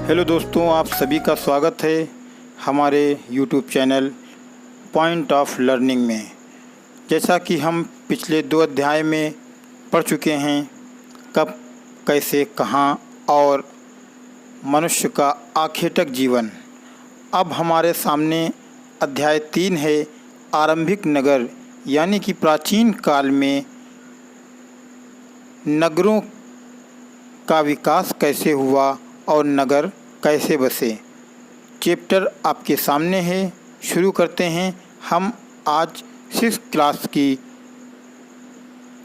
Hello दोस्तों, आप सभी का स्वागत है हमारे YouTube channel point of learning में। जैसा कि हम पिछले 2 अध्याय में पढ़ चुके हैं, कब, कैसे, कहाँ और मनुष्य का आखेटक जीवन। अब हमारे सामने अध्याय 3 है, आरंभिक नगर, यानी कि प्राचीन काल में नगरों का विकास कैसे हुआ और नगर कैसे बसे। चैप्टर आपके सामने है। शुरू करते हैं हम आज 6 क्लास की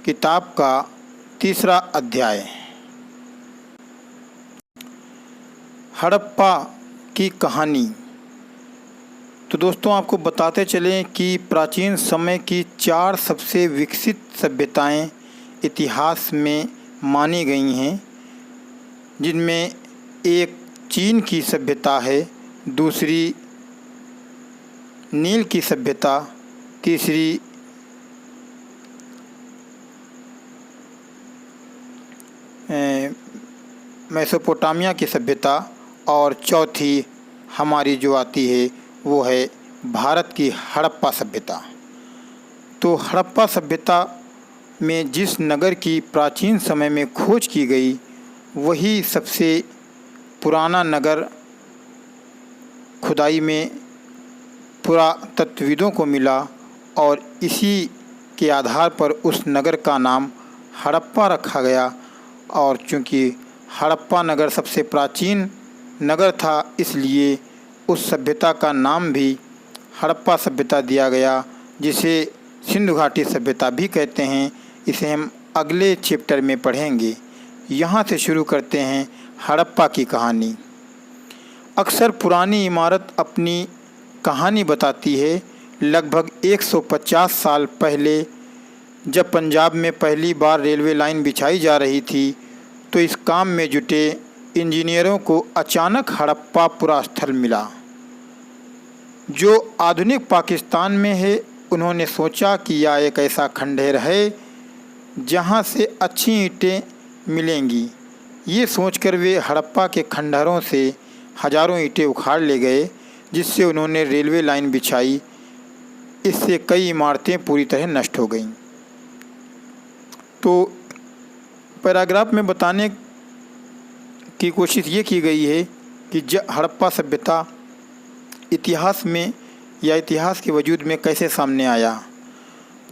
किताब का तीसरा अध्याय, हड़प्पा की कहानी। तो दोस्तों, आपको बताते चलें कि प्राचीन समय की 4 सबसे विकसित सभ्यताएं इतिहास में मानी गई हैं, जिनमें एक चीन की सभ्यता है, दूसरी नील की सभ्यता, तीसरी मेसोपोटामिया की सभ्यता और चौथी हमारी जो आती है वो है भारत की हड़प्पा सभ्यता। तो हड़प्पा सभ्यता में जिस नगर की प्राचीन समय में खोज की गई, वही सबसे पुराना नगर खुदाई में पुरातत्वविदों को मिला और इसी के आधार पर उस नगर का नाम हड़प्पा रखा गया। और चूँकि हड़प्पा नगर सबसे प्राचीन नगर था, इसलिए उस सभ्यता का नाम भी हड़प्पा सभ्यता दिया गया, जिसे सिंधु घाटी सभ्यता भी कहते हैं। इसे हम अगले चैप्टर में पढ़ेंगे। यहाँ से शुरू करते हैं हड़प्पा की कहानी। अक्सर पुरानी इमारत अपनी कहानी बताती है। लगभग 150 साल पहले जब पंजाब में पहली बार रेलवे लाइन बिछाई जा रही थी, तो इस काम में जुटे इंजीनियरों को अचानक हड़प्पा पुरास्थल मिला, जो आधुनिक पाकिस्तान में है। उन्होंने सोचा कि यह एक ऐसा खंडहर है जहां से अच्छी ईंटें मिलेंगी। ये सोचकर वे हड़प्पा के खंडहरों से हजारों ईंटें उखाड़ ले गए, जिससे उन्होंने रेलवे लाइन बिछाई। इससे कई इमारतें पूरी तरह नष्ट हो गईं। तो पैराग्राफ में बताने की कोशिश ये की गई है कि हड़प्पा सभ्यता इतिहास में या इतिहास के वजूद में कैसे सामने आया।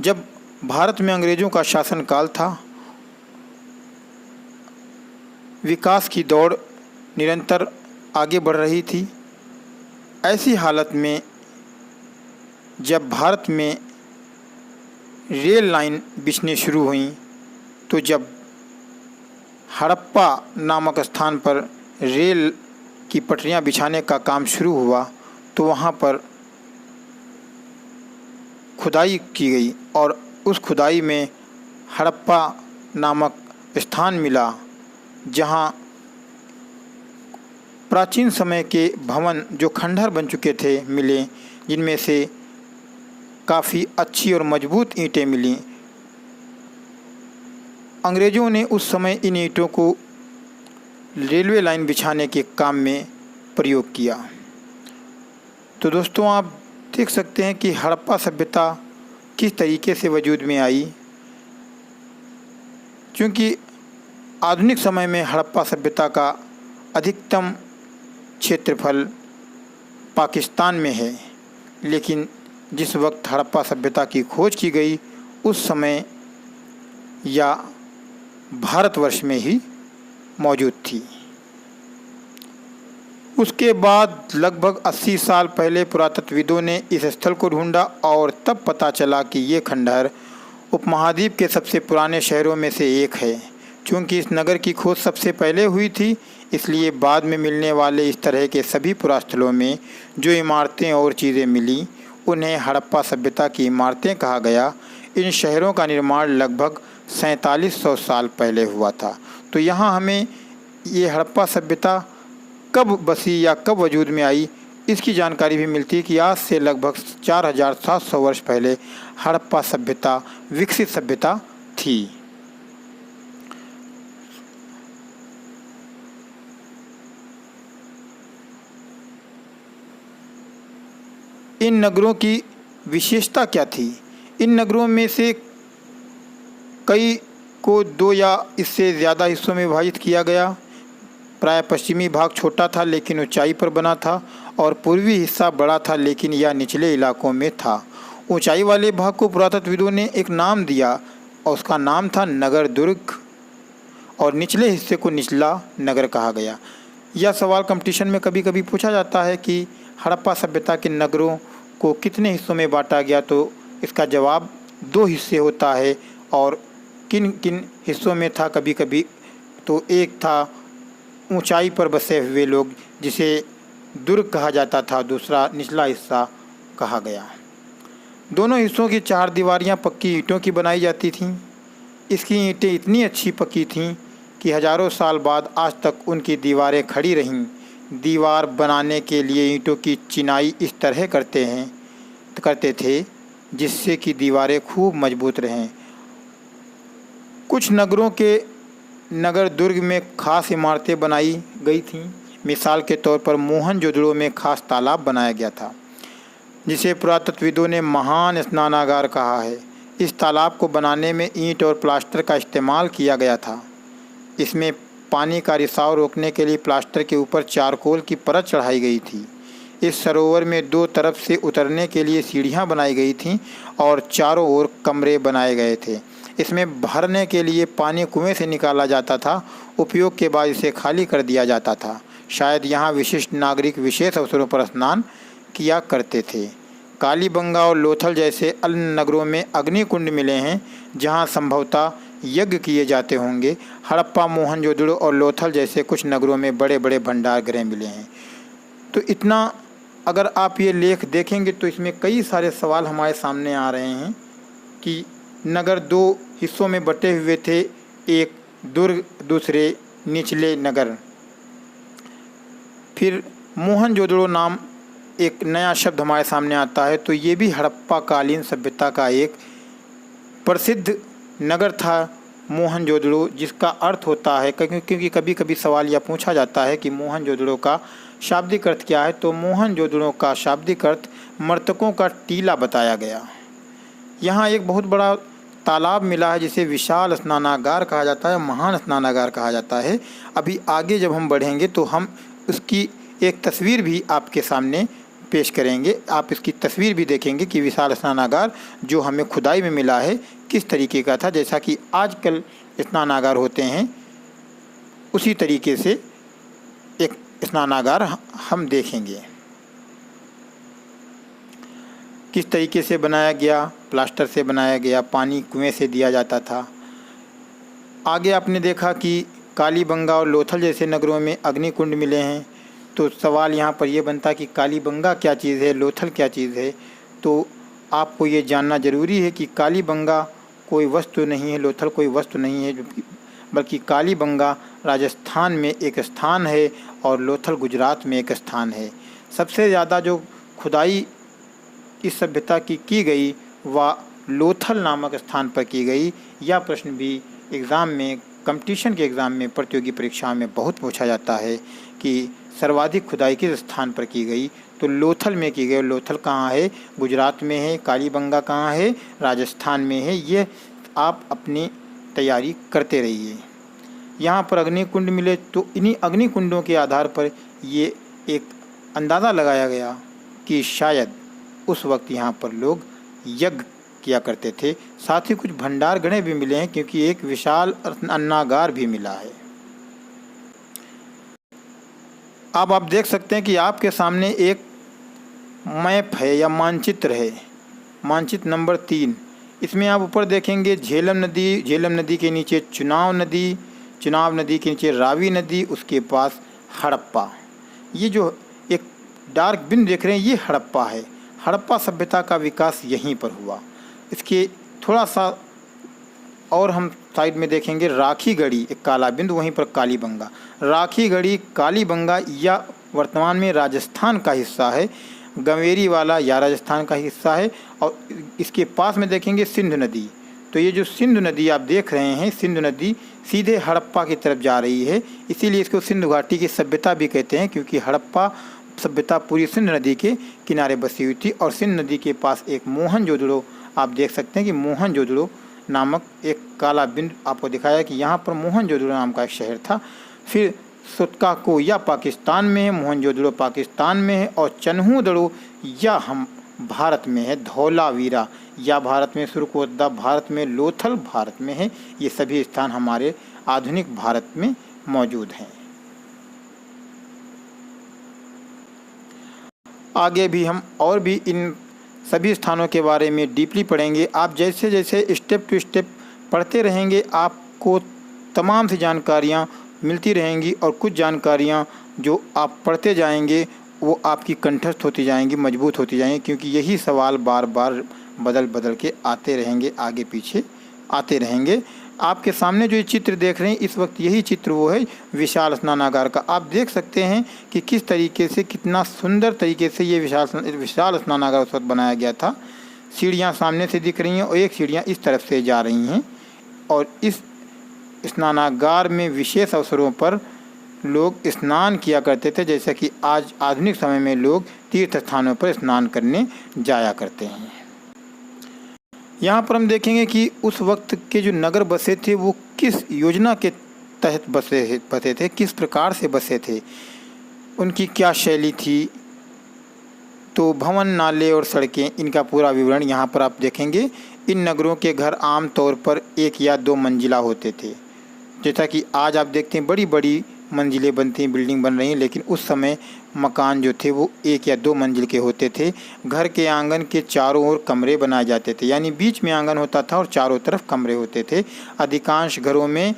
जब भारत में अंग्रेज़ों का शासनकाल था, विकास की दौड़ निरंतर आगे बढ़ रही थी। ऐसी हालत में जब भारत में रेल लाइन बिछनी शुरू हुई, तो जब हड़प्पा नामक स्थान पर रेल की पटरियां बिछाने का काम शुरू हुआ, तो वहां पर खुदाई की गई और उस खुदाई में हड़प्पा नामक स्थान मिला, जहां प्राचीन समय के भवन जो खंडहर बन चुके थे मिले, जिनमें से काफ़ी अच्छी और मजबूत ईंटें मिलीं। अंग्रेज़ों ने उस समय इन ईंटों को रेलवे लाइन बिछाने के काम में प्रयोग किया। तो दोस्तों, आप देख सकते हैं कि हड़प्पा सभ्यता किस तरीके से वजूद में आई। क्योंकि आधुनिक समय में हड़प्पा सभ्यता का अधिकतम क्षेत्रफल पाकिस्तान में है, लेकिन जिस वक्त हड़प्पा सभ्यता की खोज की गई, उस समय या भारतवर्ष में ही मौजूद थी। उसके बाद लगभग 80 साल पहले पुरातत्वविदों ने इस स्थल को ढूंढा और तब पता चला कि ये खंडहर उपमहाद्वीप के सबसे पुराने शहरों में से एक है। चूँकि इस नगर की खोज सबसे पहले हुई थी, इसलिए बाद में मिलने वाले इस तरह के सभी पुरास्थलों में जो इमारतें और चीज़ें मिलीं, उन्हें हड़प्पा सभ्यता की इमारतें कहा गया। इन शहरों का निर्माण लगभग 4700 साल पहले हुआ था। तो यहाँ हमें ये हड़प्पा सभ्यता कब बसी या कब वजूद में आई, इसकी जानकारी भी मिलती है कि आज से लगभग 4700 वर्ष पहले हड़प्पा सभ्यता विकसित सभ्यता थी। इन नगरों की विशेषता क्या थी? इन नगरों में से कई को दो या इससे ज़्यादा हिस्सों में विभाजित किया गया। प्राय पश्चिमी भाग छोटा था लेकिन ऊंचाई पर बना था, और पूर्वी हिस्सा बड़ा था लेकिन यह निचले इलाकों में था। ऊंचाई वाले भाग को पुरातत्वविदों ने एक नाम दिया और उसका नाम था नगर दुर्ग, और निचले हिस्से को निचला नगर कहा गया। यह सवाल कंपटीशन में कभी कभी पूछा जाता है कि हड़प्पा सभ्यता के नगरों को कितने हिस्सों में बांटा गया, तो इसका जवाब 2 हिस्से होता है। और किन किन हिस्सों में था कभी कभी, तो एक था ऊंचाई पर बसे हुए लोग जिसे दुर्ग कहा जाता था, दूसरा निचला हिस्सा कहा गया। दोनों हिस्सों की 4 दीवारियां पक्की ईंटों की बनाई जाती थीं। इसकी ईंटें इतनी अच्छी पक्की थीं कि हजारों साल बाद आज तक उनकी दीवारें खड़ी रहीं। दीवार बनाने के लिए ईंटों की चिनाई इस तरह करते थे जिससे कि दीवारें खूब मजबूत रहें। कुछ नगरों के नगर दुर्ग में खास इमारतें बनाई गई थीं। मिसाल के तौर पर मोहनजोदड़ो में खास तालाब बनाया गया था जिसे पुरातत्वविदों ने महान स्नानागार कहा है। इस तालाब को बनाने में ईंट और प्लास्टर का इस्तेमाल किया गया था। इसमें पानी का रिसाव रोकने के लिए प्लास्टर के ऊपर चारकोल की परत चढ़ाई गई थी। इस सरोवर में 2 तरफ से उतरने के लिए सीढ़ियां बनाई गई थीं और चारों ओर कमरे बनाए गए थे। इसमें भरने के लिए पानी कुएं से निकाला जाता था। उपयोग के बाद इसे खाली कर दिया जाता था। शायद यहाँ विशिष्ट नागरिक विशेष अवसरों पर स्नान किया करते थे। कालीबंगा और लोथल जैसे अन्य नगरों में अग्निकुंड मिले हैं जहाँ संभवतः यज्ञ किए जाते होंगे। हड़प्पा, मोहनजोदड़ो और लोथल जैसे कुछ नगरों में बड़े बड़े भंडार गृह मिले हैं। तो इतना अगर आप ये लेख देखेंगे तो इसमें कई सारे सवाल हमारे सामने आ रहे हैं कि नगर 2 हिस्सों में बटे हुए थे, एक दुर्ग, दूसरे निचले नगर। फिर मोहनजोदड़ो नाम एक नया शब्द हमारे सामने आता है, तो ये भी हड़प्पा कालीन सभ्यता का एक प्रसिद्ध नगर था मोहनजोदड़ो, जिसका अर्थ होता है क्योंकि कभी कभी सवाल यह पूछा जाता है कि मोहनजोदड़ो का शाब्दिक अर्थ क्या है, तो मोहनजोदड़ो का शाब्दिक अर्थ मृतकों का टीला बताया गया। यहाँ एक बहुत बड़ा तालाब मिला है जिसे विशाल स्नानागार कहा जाता है, महान स्नानागार कहा जाता है। अभी आगे जब हम बढ़ेंगे तो हम उसकी एक तस्वीर भी आपके सामने पेश करेंगे। आप इसकी तस्वीर भी देखेंगे कि विशाल स्नानागार जो हमें खुदाई में मिला है किस तरीके का था। जैसा कि आजकल स्नानागार होते हैं उसी तरीके से एक स्नानागार हम देखेंगे। किस तरीके से बनाया गया, प्लास्टर से बनाया गया, पानी कुएं से दिया जाता था। आगे आपने देखा कि कालीबंगा और लोथल जैसे नगरों में अग्निकुंड मिले हैं, तो सवाल यहाँ पर यह बनता कि कालीबंगा क्या चीज़ है, लोथल क्या चीज़ है। तो आपको ये जानना ज़रूरी है कि कालीबंगा कोई वस्तु नहीं है, लोथल कोई वस्तु नहीं है, बल्कि कालीबंगा राजस्थान में एक स्थान है और लोथल गुजरात में एक स्थान है। सबसे ज़्यादा जो खुदाई इस सभ्यता की गई वह लोथल नामक स्थान पर की गई। यह प्रश्न भी एग्ज़ाम में, कंपटीशन के एग्ज़ाम में, प्रतियोगी परीक्षा में बहुत पूछा जाता है कि सर्वाधिक खुदाई किस स्थान पर की गई, तो लोथल में की गई। लोथल कहाँ है? गुजरात में है। कालीबंगा कहाँ है? राजस्थान में है। ये आप अपनी तैयारी करते रहिए। यहाँ पर अग्निकुंड मिले तो इन्हीं अग्निकुंडों के आधार पर ये एक अंदाज़ा लगाया गया कि शायद उस वक्त यहाँ पर लोग यज्ञ किया करते थे। साथ ही कुछ भंडार गृह भी मिले हैं क्योंकि एक विशाल अन्नागार भी मिला है। अब आप देख सकते हैं कि आपके सामने एक मैप है या मानचित्र है, मानचित्र नंबर 3। इसमें आप ऊपर देखेंगे झेलम नदी, झेलम नदी के नीचे चुनाव नदी, चुनाव नदी के नीचे रावी नदी, उसके पास हड़प्पा। ये जो एक डार्क बिंदु देख रहे हैं ये हड़प्पा है। हड़प्पा सभ्यता का विकास यहीं पर हुआ। इसके थोड़ा सा और हम साइड में देखेंगे राखी गढ़ी, एक काला बिंदु, वहीं पर कालीबंगा। राखी गढ़ी, कालीबंगा या वर्तमान में राजस्थान का हिस्सा है। गंवेरी वाला या राजस्थान का हिस्सा है। और इसके पास में देखेंगे सिंधु नदी। तो ये जो सिंधु नदी आप देख रहे हैं, सिंधु नदी सीधे हड़प्पा की तरफ जा रही है, इसीलिए इसको सिंधु घाटी की सभ्यता भी कहते हैं, क्योंकि हड़प्पा सभ्यता पूरी सिंध नदी के किनारे बसी हुई थी। और सिंध नदी के पास एक मोहनजोदड़ो आप देख सकते हैं कि मोहनजोदड़ो नामक एक काला बिंदु आपको दिखाया कि यहाँ पर मोहनजोदड़ो नाम का एक शहर था। फिर सुतकाको या पाकिस्तान में है, मोहनजोदड़ो पाकिस्तान में है, और चन्हूदड़ो या हम भारत में है, धौलावीरा या भारत में, सुरकोतदा भारत में, लोथल भारत में है। ये सभी स्थान हमारे आधुनिक भारत में मौजूद हैं। आगे भी हम और भी इन सभी स्थानों के बारे में डीपली पढ़ेंगे। आप जैसे जैसे स्टेप टू स्टेप पढ़ते रहेंगे आपको तमाम सी जानकारियाँ मिलती रहेंगी, और कुछ जानकारियाँ जो आप पढ़ते जाएंगे वो आपकी कंठस्थ होती जाएंगी, मजबूत होती जाएंगी, क्योंकि यही सवाल बार बार बदल बदल के आते रहेंगे, आगे पीछे आते रहेंगे। आपके सामने जो ये चित्र देख रहे हैं इस वक्त, यही चित्र वो है विशाल स्नानागार का। आप देख सकते हैं कि किस तरीके से, कितना सुंदर तरीके से ये विशाल स्नानागार उस वक्त बनाया गया था। सीढ़ियाँ सामने से दिख रही हैं और एक सीढ़ियाँ इस तरफ से जा रही हैं, और इस स्नानागार में विशेष अवसरों पर लोग स्नान किया करते थे, जैसे कि आज आधुनिक समय में लोग तीर्थ स्थानों पर स्नान करने जाया करते हैं। यहाँ पर हम देखेंगे कि उस वक्त के जो नगर बसे थे वो किस योजना के तहत बसे थे, किस प्रकार से बसे थे, उनकी क्या शैली थी। तो भवन, नाले और सड़कें, इनका पूरा विवरण यहाँ पर आप देखेंगे। इन नगरों के घर आम तौर पर 1 या 2 मंजिला होते थे, जैसा कि आज आप देखते हैं बड़ी बड़ी मंजिलें बनती हैं, बिल्डिंग बन रही हैं, लेकिन उस समय मकान जो थे वो 1 या 2 मंजिल के होते थे। घर के आंगन के चारों ओर कमरे बनाए जाते थे, यानी बीच में आंगन होता था और चारों तरफ कमरे होते थे। अधिकांश घरों में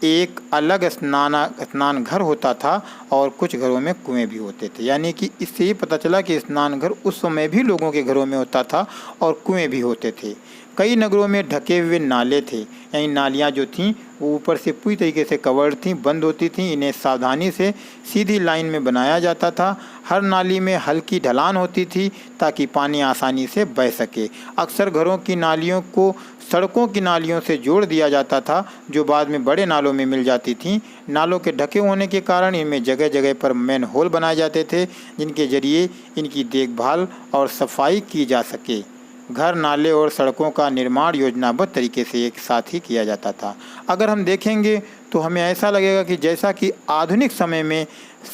एक अलग स्नान घर होता था और कुछ घरों में कुएं भी होते थे, यानी कि इससे ये पता चला कि स्नान घर उस समय भी लोगों के घरों में होता था और कुएं भी होते थे। कई नगरों में ढके हुए नाले थे, यानी नालियाँ जो थीं वो ऊपर से पूरी तरीके से कवर्ड थीं, बंद होती थीं। इन्हें सावधानी से सीधी लाइन में बनाया जाता था। हर नाली में हल्की ढलान होती थी ताकि पानी आसानी से बह सके। अक्सर घरों की नालियों को सड़कों की नालियों से जोड़ दिया जाता था, जो बाद में बड़े नालों में मिल जाती थीं। नालों के ढके होने के कारण इनमें जगह जगह पर मैन होल बनाए जाते थे, जिनके जरिए इनकी देखभाल और सफाई की जा सके। घर, नाले और सड़कों का निर्माण योजनाबद्ध तरीके से एक साथ ही किया जाता था। अगर हम देखेंगे तो हमें ऐसा लगेगा कि जैसा कि आधुनिक समय में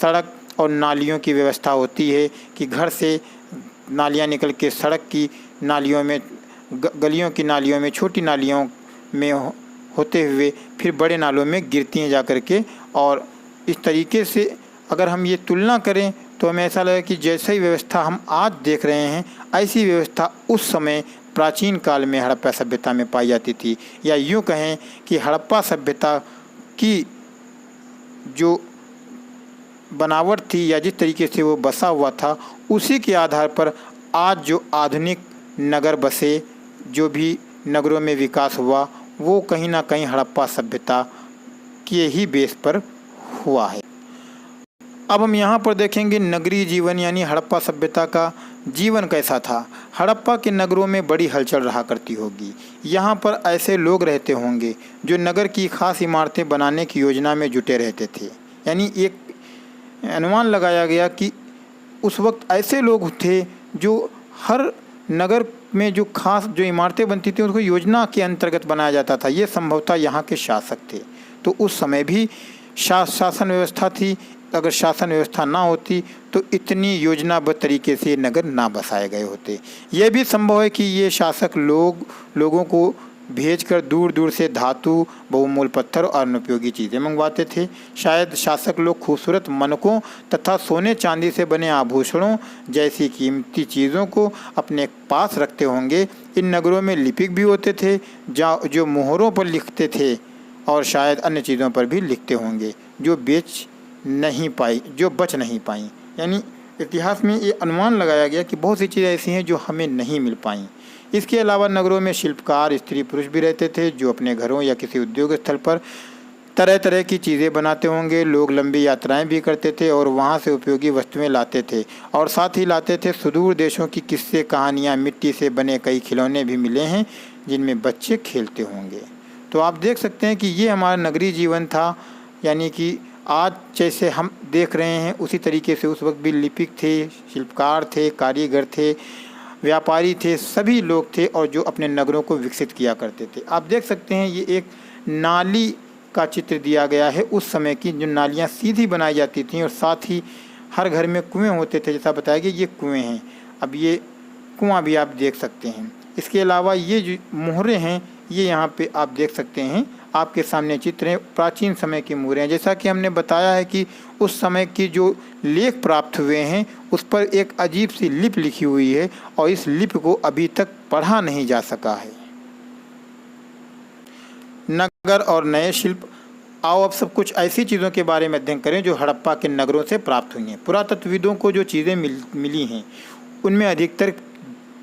सड़क और नालियों की व्यवस्था होती है कि घर से नालियाँ निकल के सड़क की नालियों में, गलियों की नालियों में, छोटी नालियों में होते हुए फिर बड़े नालों में गिरती हैं जा कर के। और इस तरीके से अगर हम ये तुलना करें तो हमें ऐसा लगे कि जैसी व्यवस्था हम आज देख रहे हैं ऐसी व्यवस्था उस समय प्राचीन काल में हड़प्पा सभ्यता में पाई जाती थी। या यूँ कहें कि हड़प्पा सभ्यता की जो बनावट थी या जिस तरीके से वो बसा हुआ था, उसी के आधार पर आज जो आधुनिक नगर बसे, जो भी नगरों में विकास हुआ, वो कहीं ना कहीं हड़प्पा सभ्यता के ही बेस पर हुआ है। अब हम यहाँ पर देखेंगे नगरीय जीवन, यानी हड़प्पा सभ्यता का जीवन कैसा था। हड़प्पा के नगरों में बड़ी हलचल रहा करती होगी। यहाँ पर ऐसे लोग रहते होंगे जो नगर की खास इमारतें बनाने की योजना में जुटे रहते थे। यानी एक अनुमान लगाया गया कि उस वक्त ऐसे लोग थे जो हर नगर में जो खास जो इमारतें बनती थी उसको योजना के अंतर्गत बनाया जाता था। ये संभवतः यहाँ के शासक थे। तो उस समय भी शासन व्यवस्था थी। अगर शासन व्यवस्था ना होती तो इतनी योजनाबद्ध तरीके से नगर ना बसाए गए होते। यह भी संभव है कि ये शासक लोगों को भेजकर दूर दूर से धातु, बहुमूल्य पत्थर और अनुपयोगी चीज़ें मंगवाते थे। शायद शासक लोग खूबसूरत मनकों तथा सोने चांदी से बने आभूषणों जैसी कीमती चीज़ों को अपने पास रखते होंगे। इन नगरों में लिपिक भी होते थे जो मोहरों पर लिखते थे, और शायद अन्य चीज़ों पर भी लिखते होंगे जो बच नहीं पाई। यानी इतिहास में ये अनुमान लगाया गया कि बहुत सी चीज़ें ऐसी हैं जो हमें नहीं मिल पाईं। इसके अलावा नगरों में शिल्पकार, स्त्री पुरुष भी रहते थे जो अपने घरों या किसी उद्योग स्थल पर तरह तरह की चीज़ें बनाते होंगे। लोग लंबी यात्राएं भी करते थे और वहां से उपयोगी वस्तुएं लाते थे, और साथ ही लाते थे सुदूर देशों की किस्से कहानियाँ। मिट्टी से बने कई खिलौने भी मिले हैं जिनमें बच्चे खेलते होंगे। तो आप देख सकते हैं कि ये हमारा नगरीय जीवन था, यानी कि आज जैसे हम देख रहे हैं उसी तरीके से उस वक्त भी लिपिक थे, शिल्पकार थे, कारीगर थे, व्यापारी थे, सभी लोग थे और जो अपने नगरों को विकसित किया करते थे। आप देख सकते हैं ये एक नाली का चित्र दिया गया है। उस समय की जो नालियाँ सीधी बनाई जाती थीं और साथ ही हर घर में कुएँ होते थे, जैसा बताया गया ये कुएँ हैं। अब ये कुआँ भी आप देख सकते हैं। इसके अलावा ये जो मोहरे हैं ये यहाँ पे आप देख सकते हैं, आपके सामने चित्र हैं, प्राचीन समय की मोहरे हैं। जैसा कि हमने बताया है कि उस समय की जो लेख प्राप्त हुए हैं उस पर एक अजीब सी लिपि लिखी हुई है और इस लिपि को अभी तक पढ़ा नहीं जा सका है। नगर और नए शिल्प। आओ अब सब कुछ ऐसी चीज़ों के बारे में अध्ययन करें जो हड़प्पा के नगरों से प्राप्त हुई हैं। पुरातत्वविदों को जो चीज़ें मिली हैं उनमें अधिकतर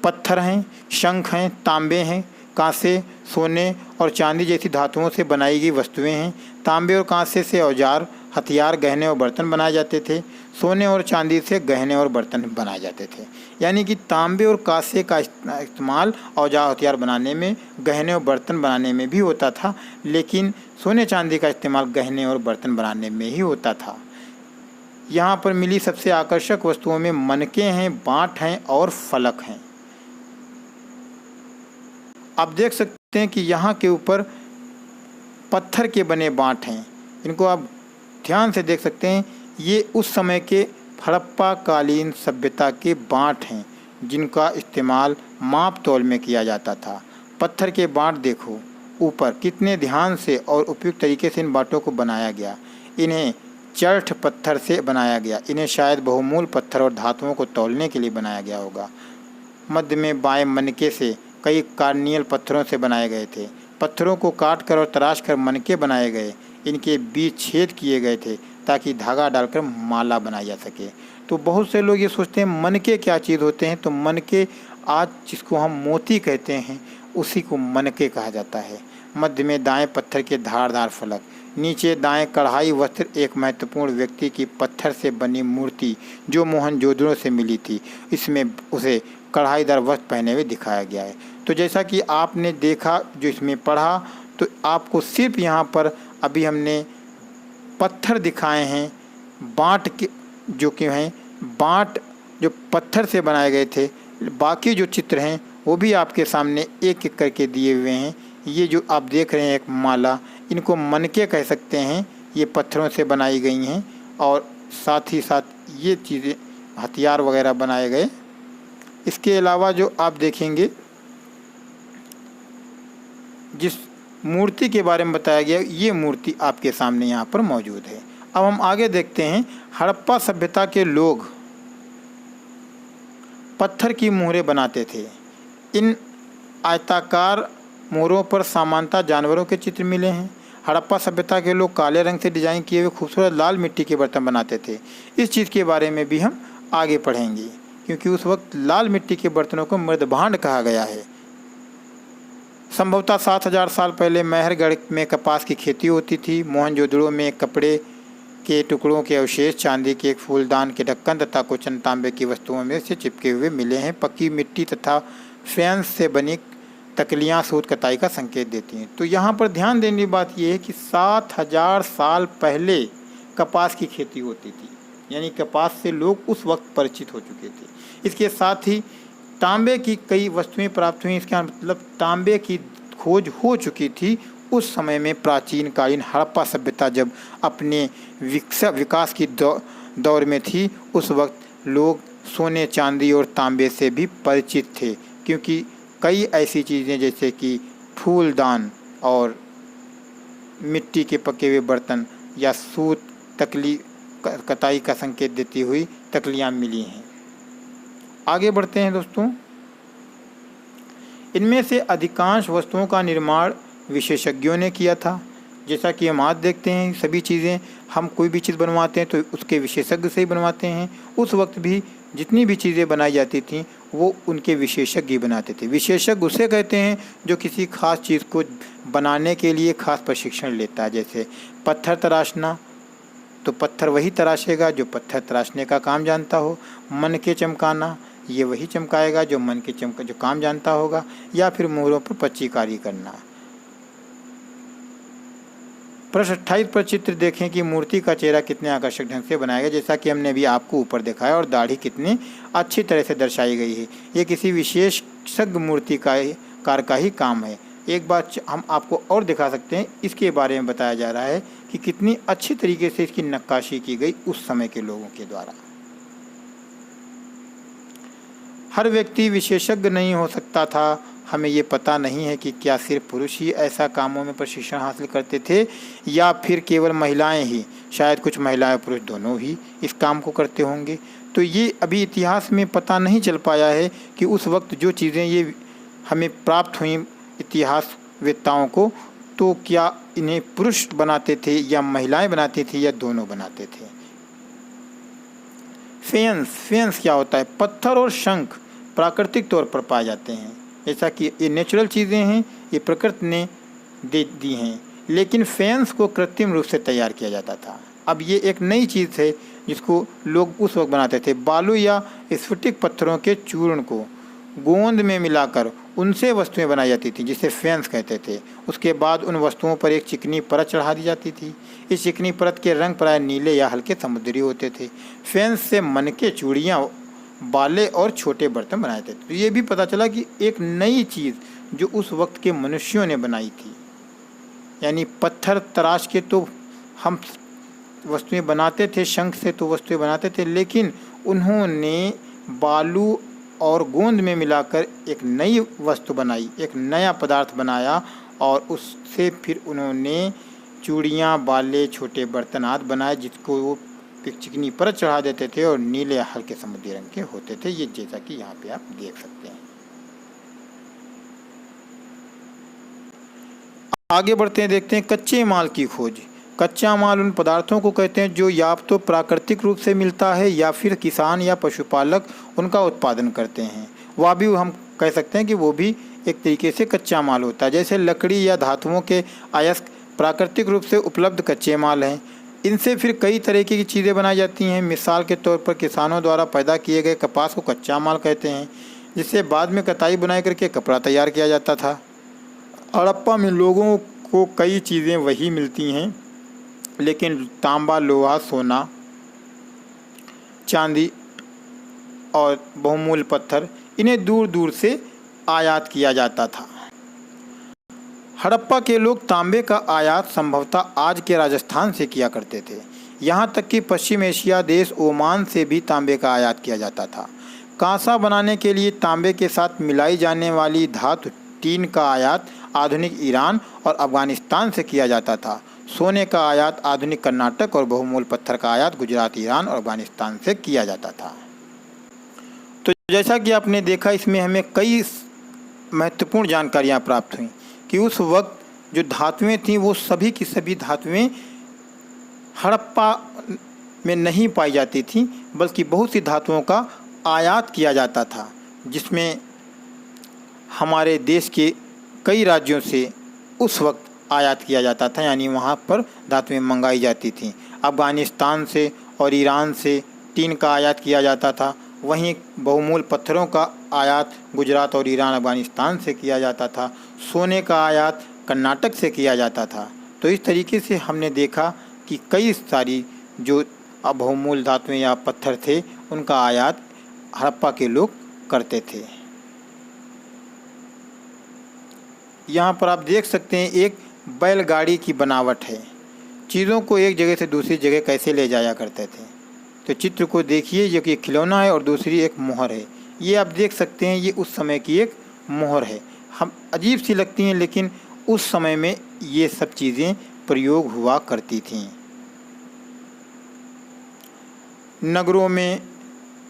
पत्थर हैं, शंख हैं, तांबे हैं, कांसे, सोने और चांदी जैसी धातुओं से बनाई गई वस्तुएं हैं। तांबे और कांसे से औजार, हथियार, गहने और बर्तन बनाए जाते थे। सोने और चांदी से गहने और बर्तन बनाए जाते थे। यानी कि तांबे और कांसे का इस्तेमाल औजार, हथियार बनाने में, गहने और बर्तन बनाने में भी होता था, लेकिन सोने चांदी का इस्तेमाल गहने और बर्तन बनाने में ही होता था। यहाँ पर मिली सबसे आकर्षक वस्तुओं में मनके हैं, बाँट हैं और फलक हैं। आप देख सकते हैं कि यहाँ के ऊपर पत्थर के बने बाँट हैं। इनको आप ध्यान से देख सकते हैं। ये उस समय के हड़प्पा कालीन सभ्यता के बाँट हैं जिनका इस्तेमाल माप तौल में किया जाता था। पत्थर के बाँट देखो ऊपर, कितने ध्यान से और उपयुक्त तरीके से इन बाँटों को बनाया गया। इन्हें चर्ठ पत्थर से बनाया गया। इन्हें शायद बहुमूल पत्थर और धातुओं को तौलने के लिए बनाया गया होगा। मध्य में बाएं मनके से कई कार्नियल पत्थरों से बनाए गए थे। पत्थरों को काट कर और तराश कर मनके बनाए गए। इनके बीच छेद किए गए थे ताकि धागा डालकर माला बनाई जा सके। तो बहुत से लोग ये सोचते हैं मनके क्या चीज़ होते हैं। तो मनके आज जिसको हम मोती कहते हैं उसी को मनके कहा जाता है। मध्य में दाएं पत्थर के धारदार फलक, नीचे दाएं कढ़ाई वस्त्र, एक महत्वपूर्ण व्यक्ति की पत्थर से बनी मूर्ति जो मोहनजोदड़ो से मिली थी। इसमें उसे कढ़ाईदार वस्त्र पहने हुए दिखाया गया है। तो जैसा कि आपने देखा, जो इसमें पढ़ा, तो आपको सिर्फ यहाँ पर अभी हमने पत्थर दिखाए हैं, बाँट के जो कि हैं बाँट जो पत्थर से बनाए गए थे। बाकी जो चित्र हैं वो भी आपके सामने एक एक करके दिए हुए हैं। ये जो आप देख रहे हैं एक माला, इनको मनके कह सकते हैं। ये पत्थरों से बनाई गई हैं और साथ ही साथ ये चीज़ें हथियार वगैरह बनाए गए। इसके अलावा जो आप देखेंगे जिस मूर्ति के बारे में बताया गया, ये मूर्ति आपके सामने यहाँ पर मौजूद है। अब हम आगे देखते हैं। हड़प्पा सभ्यता के लोग पत्थर की मोहरें बनाते थे। इन आयताकार मोहरों पर सामान्यतः जानवरों के चित्र मिले हैं। हड़प्पा सभ्यता के लोग काले रंग से डिजाइन किए हुए खूबसूरत लाल मिट्टी के बर्तन बनाते थे। इस चीज़ के बारे में भी हम आगे पढ़ेंगे, क्योंकि उस वक्त लाल मिट्टी के बर्तनों को मृदभांड कहा गया है। संभवतः 7000 साल पहले मेहरगढ़ में कपास की खेती होती थी। मोहनजोदड़ो में कपड़े के टुकड़ों के अवशेष, चांदी के एक फूलदान के ढक्कन तथा कुछ तांबे की वस्तुओं में से चिपके हुए मिले हैं। पक्की मिट्टी तथा फ्रेंस से बनी तकलियाँ सूत कताई का संकेत देती हैं। तो यहाँ पर ध्यान देने की बात यह है कि 7000 साल पहले कपास की खेती होती थी, यानी कपास से लोग उस वक्त परिचित हो चुके थे। इसके साथ ही तांबे की कई वस्तुएं प्राप्त हुई। इसका मतलब तांबे की खोज हो चुकी थी उस समय में। प्राचीन कालीन हड़प्पा सभ्यता जब अपने विकास की दौर में थी, उस वक्त लोग सोने, चांदी और तांबे से भी परिचित थे, क्योंकि कई ऐसी चीज़ें जैसे कि फूलदान और मिट्टी के पके हुए बर्तन या सूत तकली कताई का संकेत देती हुई तकलियाँ मिली हैं। आगे बढ़ते हैं दोस्तों। इनमें से अधिकांश वस्तुओं का निर्माण विशेषज्ञों ने किया था। जैसा कि हम आज देखते हैं, सभी चीज़ें, हम कोई भी चीज़ बनवाते हैं तो उसके विशेषज्ञ से ही बनवाते हैं। उस वक्त भी जितनी भी चीज़ें बनाई जाती थीं वो उनके विशेषज्ञ बनाते थे। विशेषज्ञ उसे कहते हैं जो किसी खास चीज़ को बनाने के लिए खास प्रशिक्षण लेता है। जैसे पत्थर तराशना, तो पत्थर वही तराशेगा जो पत्थर तराशने का काम जानता हो। मन के चमकाना, ये वही चमकाएगा जो मन के जो काम जानता होगा। या फिर मोहरों पर पच्चीकारी करना। प्रश्न 28 पर चित्र देखें कि मूर्ति का चेहरा कितने आकर्षक ढंग से बनाया गया, जैसा कि हमने अभी आपको ऊपर दिखाया, और दाढ़ी कितनी अच्छी तरह से दर्शाई गई है। ये किसी विशेषज्ञ मूर्तिकार का ही काम है। एक बात हम आपको और दिखा सकते हैं, इसके बारे में बताया जा रहा है कि कितनी अच्छी तरीके से इसकी नक्काशी की गई उस समय के लोगों के द्वारा। हर व्यक्ति विशेषज्ञ नहीं हो सकता था। हमें ये पता नहीं है कि क्या सिर्फ पुरुष ही ऐसा कामों में प्रशिक्षण हासिल करते थे या फिर केवल महिलाएं ही। शायद कुछ महिलाएं पुरुष दोनों ही इस काम को करते होंगे। तो ये अभी इतिहास में पता नहीं चल पाया है कि उस वक्त जो चीज़ें ये हमें प्राप्त हुई इतिहासवेत्ताओं को, तो क्या इन्हें पुरुष बनाते थे या महिलाएं बनाती थी या दोनों बनाते थे। फेयंस क्या होता है? पत्थर और शंख प्राकृतिक तौर पर पाए जाते हैं। जैसा कि ये नेचुरल चीज़ें हैं, ये प्रकृति ने दे दी हैं, लेकिन फेयंस को कृत्रिम रूप से तैयार किया जाता था। अब ये एक नई चीज़ है जिसको लोग उस वक्त बनाते थे। बालू या स्फटिक पत्थरों के चूर्ण को गोंद में मिलाकर उनसे वस्तुएं बनाई जाती थी, जिसे फेयंस कहते थे। उसके बाद उन वस्तुओं पर एक चिकनी परत चढ़ा दी जाती थी। इस चिकनी परत के रंग प्राय नीले या हल्के समुद्री होते थे। फेयंस से मनके, चूड़ियाँ, बाले और छोटे बर्तन बनाए थे। तो ये भी पता चला कि एक नई चीज़ जो उस वक्त के मनुष्यों ने बनाई थी, यानी पत्थर तराश के तो हम वस्तुएं बनाते थे, शंख से तो वस्तुएं बनाते थे, लेकिन उन्होंने बालू और गोंद में मिलाकर एक नई वस्तु बनाई, एक नया पदार्थ बनाया, और उससे फिर उन्होंने चूड़ियाँ, बाले, छोटे बर्तन आदि बनाए, जिसको वो एक चिकनी परत चढ़ा देते थे और नीले हल्के समुद्री रंग के होते थे। ये जैसा कि यहाँ पे आप देख सकते हैं। आगे बढ़ते हैं, देखते हैं कच्चे माल की खोज। कच्चा माल उन पदार्थों को कहते हैं जो या तो प्राकृतिक रूप से मिलता है या फिर किसान या पशुपालक उनका उत्पादन करते हैं। वह भी हम कह सकते हैं कि वो भी एक तरीके से कच्चा माल होता है। जैसे लकड़ी या धातुओं के अयस्क प्राकृतिक रूप से उपलब्ध कच्चे माल हैं। इनसे फिर कई तरह की चीज़ें बनाई जाती हैं। मिसाल के तौर पर किसानों द्वारा पैदा किए गए कपास को कच्चा माल कहते हैं, जिससे बाद में कताई बुनाई करके कपड़ा तैयार किया जाता था। हड़प्पा में लोगों को कई चीज़ें वही मिलती हैं, लेकिन तांबा, लोहा, सोना, चांदी और बहुमूल्य पत्थर, इन्हें दूर दूर से आयात किया जाता था। हड़प्पा के लोग तांबे का आयात संभवतः आज के राजस्थान से किया करते थे। यहाँ तक कि पश्चिम एशिया देश ओमान से भी तांबे का आयात किया जाता था। कांसा बनाने के लिए तांबे के साथ मिलाई जाने वाली धातु टीन का आयात आधुनिक ईरान और अफगानिस्तान से किया जाता था। सोने का आयात आधुनिक कर्नाटक और बहुमूल्य पत्थर का आयात गुजरात, ईरान और अफगानिस्तान से किया जाता था। तो जैसा कि आपने देखा, इसमें हमें कई महत्वपूर्ण जानकारियाँ प्राप्त हुई कि उस वक्त जो धातुएं थीं वो सभी की सभी धातुएं हड़प्पा में नहीं पाई जाती थीं, बल्कि बहुत सी धातुओं का आयात किया जाता था, जिसमें हमारे देश के कई राज्यों से उस वक्त आयात किया जाता था, यानी वहाँ पर धातुएं मंगाई जाती थीं। अफ़गानिस्तान से और ईरान से टीन का आयात किया जाता था। वहीं बहुमूल्य पत्थरों का आयात गुजरात और ईरान, अफ़गानिस्तान से किया जाता था। सोने का आयात कर्नाटक से किया जाता था। तो इस तरीके से हमने देखा कि कई सारी जो बहुमूल्य धातुएं या पत्थर थे, उनका आयात हड़प्पा के लोग करते थे। यहाँ पर आप देख सकते हैं एक बैलगाड़ी की बनावट है। चीज़ों को एक जगह से दूसरी जगह कैसे ले जाया करते थे। तो चित्र को देखिए, जो कि एक खिलौना है और दूसरी एक मोहर है। ये आप देख सकते हैं, ये उस समय की एक मोहर है। हम अजीब सी लगती हैं, लेकिन उस समय में ये सब चीज़ें प्रयोग हुआ करती थीं। नगरों में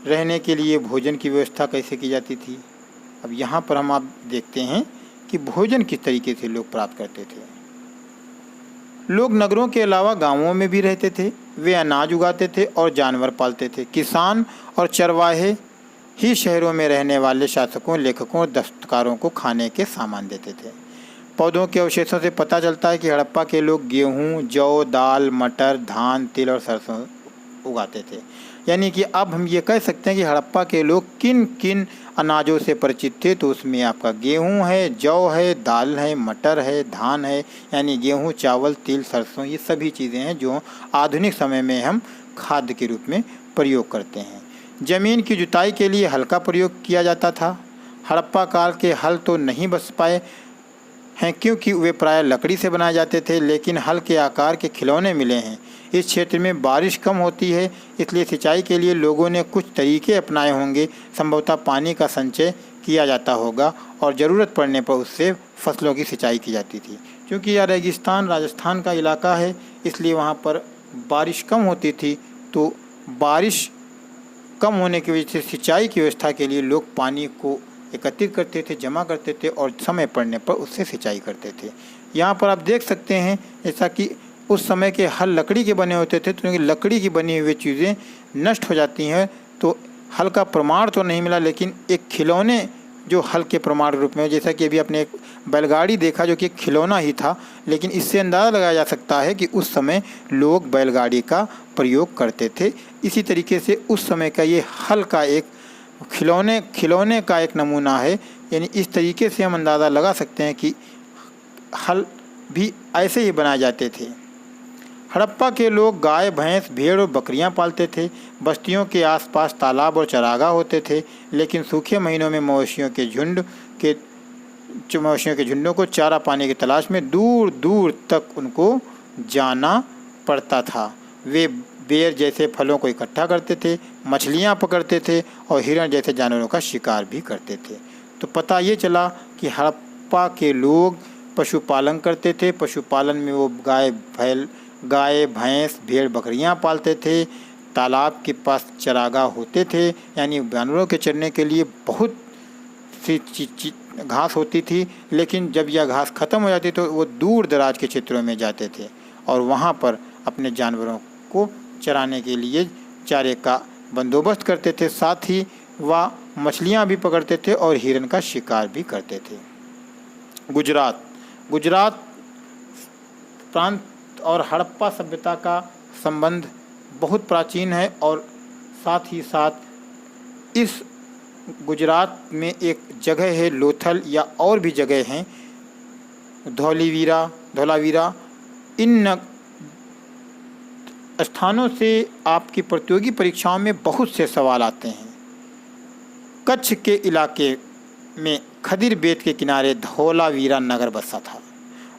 रहने के लिए भोजन की व्यवस्था कैसे की जाती थी। अब यहाँ पर हम आप देखते हैं कि भोजन किस तरीके से लोग प्राप्त करते थे। लोग नगरों के अलावा गांवों में भी रहते थे। वे अनाज उगाते थे और जानवर पालते थे। किसान और चरवाहे ही शहरों में रहने वाले शासकों, लेखकों और दस्तकारों को खाने के सामान देते थे। पौधों के अवशेषों से पता चलता है कि हड़प्पा के लोग गेहूँ, जौ, दाल, मटर, धान, तिल और सरसों उगाते थे। यानी कि अब हम ये कह सकते हैं कि हड़प्पा के लोग किन किन अनाजों से परिचित थे, तो उसमें आपका गेहूं है, जौ है, दाल है, मटर है, धान है, यानी गेहूं, चावल, तिल, सरसों, ये सभी चीज़ें हैं जो आधुनिक समय में हम खाद्य के रूप में प्रयोग करते हैं। ज़मीन की जुताई के लिए हल का प्रयोग किया जाता था। हड़प्पा काल के हल तो नहीं बच पाए हैं क्योंकि वे प्राय लकड़ी से बनाए जाते थे, लेकिन हल के आकार के खिलौने मिले हैं। इस क्षेत्र में बारिश कम होती है, इसलिए सिंचाई के लिए लोगों ने कुछ तरीके अपनाए होंगे। संभवतः पानी का संचय किया जाता होगा और ज़रूरत पड़ने पर उससे फसलों की सिंचाई की जाती थी। क्योंकि यह रेगिस्तान राजस्थान का इलाका है, इसलिए वहाँ पर बारिश कम होती थी, तो बारिश कम होने की वजह से सिंचाई की व्यवस्था के लिए लोग पानी को एकत्रित करते थे, जमा करते थे और समय पड़ने पर उससे सिंचाई करते थे। यहाँ पर आप देख सकते हैं जैसा कि उस समय के हल लकड़ी के बने होते थे, तो क्योंकि लकड़ी की बनी हुई चीज़ें नष्ट हो जाती हैं, तो हल का प्रमाण तो नहीं मिला, लेकिन एक खिलौने जो हल के प्रमाण रूप में, जैसा कि अभी आपने एक बैलगाड़ी देखा जो कि एक खिलौना ही था, लेकिन इससे अंदाज़ा लगाया जा सकता है कि उस समय लोग बैलगाड़ी का प्रयोग करते थे। इसी तरीके से उस समय का ये हल का एक खिलौने का एक नमूना है। यानी इस तरीके से हम अंदाज़ा लगा सकते हैं कि हल भी ऐसे ही बनाए जाते थे। हड़प्पा के लोग गाय, भैंस, भेड़ और बकरियां पालते थे। बस्तियों के आसपास तालाब और चरागाह होते थे, लेकिन सूखे महीनों में मवेशियों के झुंडों को चारा पाने की तलाश में दूर दूर तक उनको जाना पड़ता था। वे बेर जैसे फलों को इकट्ठा करते थे, मछलियां पकड़ते थे और हिरण जैसे जानवरों का शिकार भी करते थे। तो पता ये चला कि हड़प्पा के लोग पशुपालन करते थे। पशुपालन में वो गाय, भैंस, भेड़, बकरियां पालते थे। तालाब के पास चरागाह होते थे, यानी जानवरों के चरने के लिए बहुत सी घास होती थी, लेकिन जब यह घास ख़त्म हो जाती तो वो दूर दराज के क्षेत्रों में जाते थे और वहाँ पर अपने जानवरों को चराने के लिए चारे का बंदोबस्त करते थे। साथ ही वह मछलियाँ भी पकड़ते थे और हिरन का शिकार भी करते थे। गुजरात प्रांत और हड़प्पा सभ्यता का संबंध बहुत प्राचीन है और साथ ही साथ इस गुजरात में एक जगह है लोथल, या और भी जगह हैं धौलावीरा। इन स्थानों से आपकी प्रतियोगी परीक्षाओं में बहुत से सवाल आते हैं। कच्छ के इलाके में खदिर बेट के किनारे धौलावीरा नगर बसा था।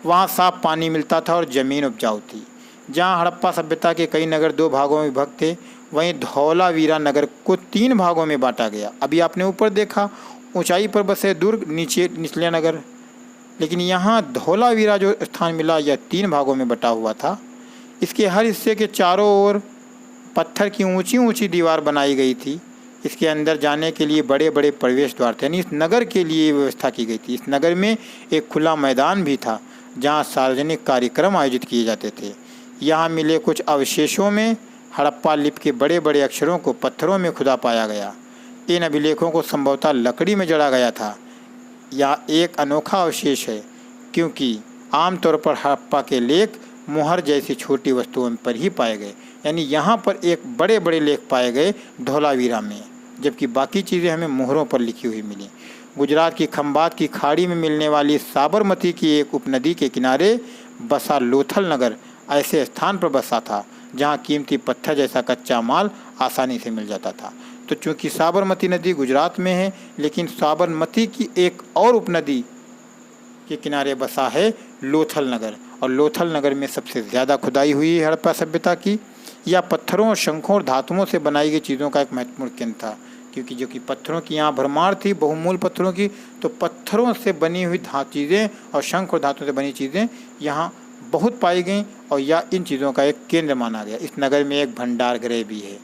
वहाँ साफ पानी मिलता था और ज़मीन उपजाऊ थी। जहाँ हड़प्पा सभ्यता के कई नगर 2 भागों में विभक्त थे, वहीं धौलावीरा नगर को 3 भागों में बांटा गया। अभी आपने ऊपर देखा ऊंचाई पर बसे दुर्ग, नीचे निचले नगर, लेकिन यहाँ धौलावीरा जो स्थान मिला यह 3 भागों में बटा हुआ था। इसके हर हिस्से के चारों ओर पत्थर की ऊंची ऊंची दीवार बनाई गई थी। इसके अंदर जाने के लिए बड़े बड़े प्रवेश द्वार थे, यानी इस नगर के लिए व्यवस्था की गई थी। इस नगर में एक खुला मैदान भी था जहाँ सार्वजनिक कार्यक्रम आयोजित किए जाते थे। यहाँ मिले कुछ अवशेषों में हड़प्पा लिपि के बड़े बड़े अक्षरों को पत्थरों में खुदा पाया गया। इन अभिलेखों को संभवतः लकड़ी में जड़ा गया था। यह एक अनोखा अवशेष है क्योंकि आमतौर पर हड़प्पा के लेख मुहर जैसी छोटी वस्तुओं पर ही पाए गए, यानी यहाँ पर एक बड़े बड़े लेख पाए गए धौलावीरा में, जबकि बाकी चीज़ें हमें मुहरों पर लिखी हुई मिली। गुजरात की खंबात की खाड़ी में मिलने वाली साबरमती की एक उपनदी के किनारे बसा लोथल नगर ऐसे स्थान पर बसा था जहाँ कीमती पत्थर जैसा कच्चा माल आसानी से मिल जाता था। तो चूँकि साबरमती नदी गुजरात में है, लेकिन साबरमती की एक और उपनदी के किनारे बसा है लोथल नगर, और लोथल नगर में सबसे ज़्यादा खुदाई हुई है हड़प्पा सभ्यता की। यह पत्थरों, शंखों और धातुओं से बनाई गई चीज़ों का एक महत्वपूर्ण केंद्र था, क्योंकि जो कि पत्थरों की यहाँ भरमार थी, बहुमूल्य पत्थरों की, तो पत्थरों से बनी हुई चीज़ें और शंख और धातुओं से बनी चीज़ें यहाँ बहुत पाई गई और यह इन चीज़ों का एक केंद्र माना गया। इस नगर में एक भंडार गृह भी है।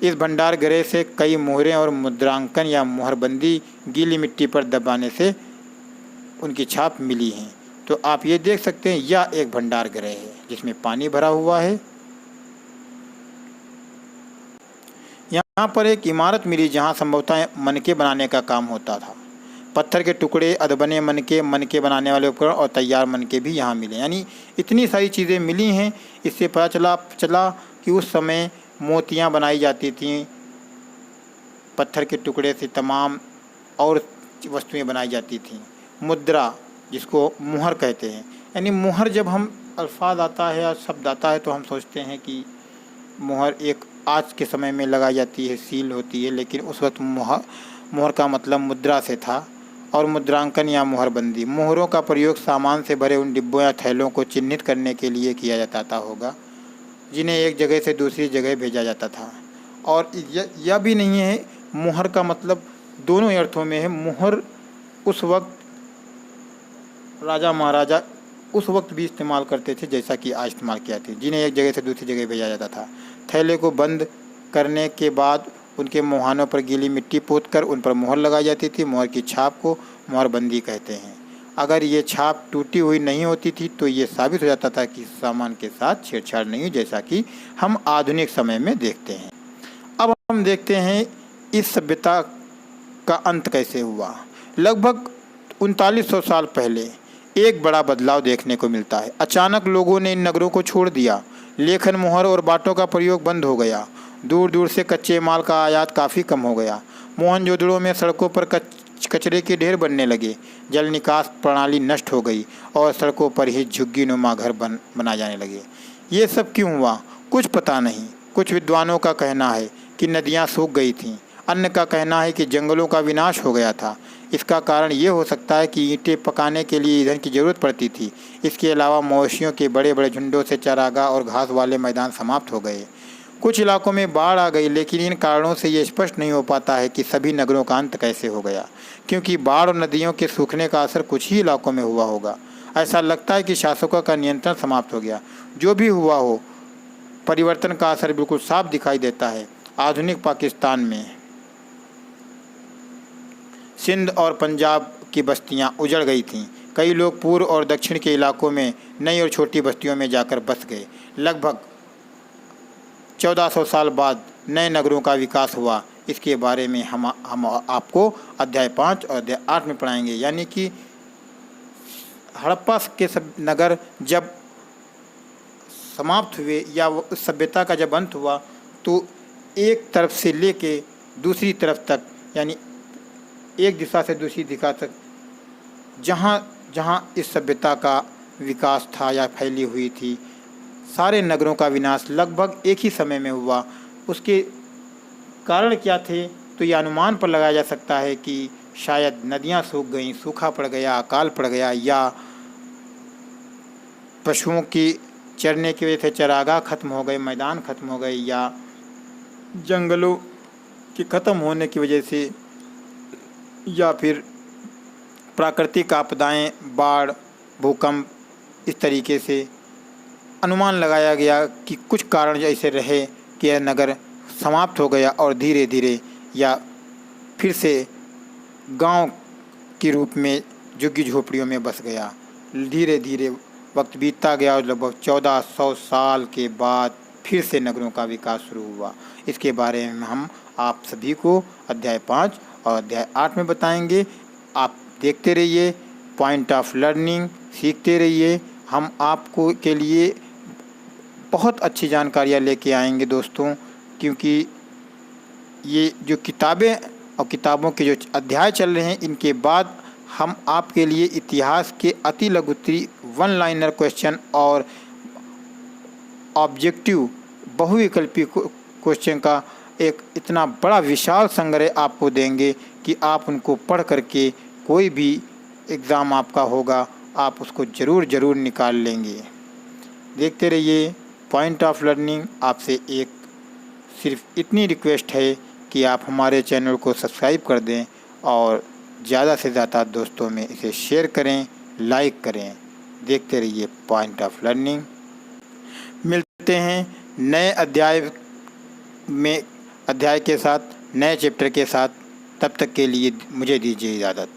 इस भंडार गृह से कई मोहरें और मुद्रांकन या मोहरबंदी गीली मिट्टी पर दबाने से उनकी छाप मिली हैं। तो आप ये देख सकते हैं यह एक भंडार गृह है जिसमें पानी भरा हुआ है। यहाँ पर एक इमारत मिली जहाँ संभवतः मनके बनाने का काम होता था। पत्थर के टुकड़े, अधबने मनके बनाने वाले उपकरण और तैयार मनके भी यहाँ मिले, यानी इतनी सारी चीज़ें मिली हैं। इससे पता चला कि उस समय मोतियाँ बनाई जाती थीं पत्थर के टुकड़े से। तमाम और वस्तुएं बनाई जाती थीं। मुद्रा, जिसको मुहर कहते हैं, यानी मुहर जब हम अल्फाज आता है या शब्द आता है तो हम सोचते हैं कि मुहर एक आज के समय में लगाई जाती है, सील होती है, लेकिन उस वक्त मुहर का मतलब मुद्रा से था। और मुद्रांकन या मुहरबंदी, मुहरों का प्रयोग सामान से भरे उन डिब्बों या थैलों को चिन्हित करने के लिए किया जाता होगा जिन्हें एक जगह से दूसरी जगह भेजा जाता था। और यह भी नहीं है, मुहर का मतलब दोनों अर्थों में है। मुहर उस वक्त राजा महाराजा उस वक्त भी इस्तेमाल करते थे जैसा कि आज इस्तेमाल किया थे, जिन्हें एक जगह से दूसरी जगह भेजा जाता था। थैले को बंद करने के बाद उनके मुहानों पर गीली मिट्टी पोतकर उन पर मुहर लगाई जाती थी। मुहर की छाप को मुहरबंदी कहते हैं। अगर ये छाप टूटी हुई नहीं होती थी तो ये साबित हो जाता था कि सामान के साथ छेड़छाड़ नहीं हुई, जैसा कि हम आधुनिक समय में देखते हैं। अब हम देखते हैं इस सभ्यता का अंत कैसे हुआ। लगभग 3900 साल पहले एक बड़ा बदलाव देखने को मिलता है। अचानक लोगों ने इन नगरों को छोड़ दिया। लेखन, मुहर और बाटों का प्रयोग बंद हो गया। दूर दूर से कच्चे माल का आयात काफ़ी कम हो गया। मोहनजोदड़ो में सड़कों पर कचरे के ढेर बनने लगे। जल निकास प्रणाली नष्ट हो गई और सड़कों पर ही झुग्गीनुमा घर बनाए जाने लगे। ये सब क्यों हुआ, कुछ पता नहीं। कुछ विद्वानों का कहना है कि नदियाँ सूख गई थीं। अन्य का कहना है कि जंगलों का विनाश हो गया था। इसका कारण ये हो सकता है कि ईंटें पकाने के लिए ईंधन की ज़रूरत पड़ती थी। इसके अलावा मवेशियों के बड़े बड़े झुंडों से चारागाह और घास वाले मैदान समाप्त हो गए। कुछ इलाकों में बाढ़ आ गई, लेकिन इन कारणों से ये स्पष्ट नहीं हो पाता है कि सभी नगरों का अंत कैसे हो गया, क्योंकि बाढ़ और नदियों के सूखने का असर कुछ ही इलाकों में हुआ होगा। ऐसा लगता है कि शासकों का नियंत्रण समाप्त हो गया। जो भी हुआ हो, परिवर्तन का असर बिल्कुल साफ दिखाई देता है। आधुनिक पाकिस्तान में सिंध और पंजाब की बस्तियां उजड़ गई थीं। कई लोग पूर्व और दक्षिण के इलाकों में नई और छोटी बस्तियों में जाकर बस गए। लगभग 1400 साल बाद नए नगरों का विकास हुआ। इसके बारे में हम आपको अध्याय 5 और अध्याय 8 में पढ़ाएंगे। यानी कि हड़प्पा के सब नगर जब समाप्त हुए या उस सभ्यता का जब अंत हुआ तो एक तरफ से लेके दूसरी तरफ तक, यानी एक दिशा से दूसरी दिशा तक जहाँ जहाँ इस सभ्यता का विकास था या फैली हुई थी, सारे नगरों का विनाश लगभग एक ही समय में हुआ। उसके कारण क्या थे, तो ये अनुमान पर लगाया जा सकता है कि शायद नदियाँ सूख गईं, सूखा पड़ गया, अकाल पड़ गया, या पशुओं की चरने की वजह से चरागाह खत्म हो गए, मैदान खत्म हो गए, या जंगलों के ख़त्म होने की वजह से, या फिर प्राकृतिक आपदाएं, बाढ़, भूकंप, इस तरीके से अनुमान लगाया गया कि कुछ कारण ऐसे रहे कि यह नगर समाप्त हो गया और धीरे धीरे या फिर से गांव के रूप में झुग्गी झोपड़ियों में बस गया। धीरे धीरे वक्त बीतता गया और लगभग 1400 साल के बाद फिर से नगरों का विकास शुरू हुआ। इसके बारे में हम आप सभी को अध्याय 5 और अध्याय 8 में बताएंगे। आप देखते रहिए, पॉइंट ऑफ लर्निंग सीखते रहिए। हम आपको के लिए बहुत अच्छी जानकारियाँ लेके आएंगे दोस्तों, क्योंकि ये जो किताबें और किताबों के जो अध्याय चल रहे हैं, इनके बाद हम आपके लिए इतिहास के अति लघुत्तरी वन लाइनर क्वेश्चन और ऑब्जेक्टिव बहुविकल्पी क्वेश्चन का एक इतना बड़ा विशाल संग्रह आपको देंगे कि आप उनको पढ़ करके कोई भी एग्ज़ाम आपका होगा, आप उसको ज़रूर निकाल लेंगे। देखते रहिए पॉइंट ऑफ लर्निंग। आपसे एक सिर्फ इतनी रिक्वेस्ट है कि आप हमारे चैनल को सब्सक्राइब कर दें और ज़्यादा से ज़्यादा दोस्तों में इसे शेयर करें, लाइक करें। देखते रहिए पॉइंट ऑफ लर्निंग। मिलते हैं नए अध्याय के साथ, नए चैप्टर के साथ। तब तक के लिए मुझे दीजिए इजाज़त।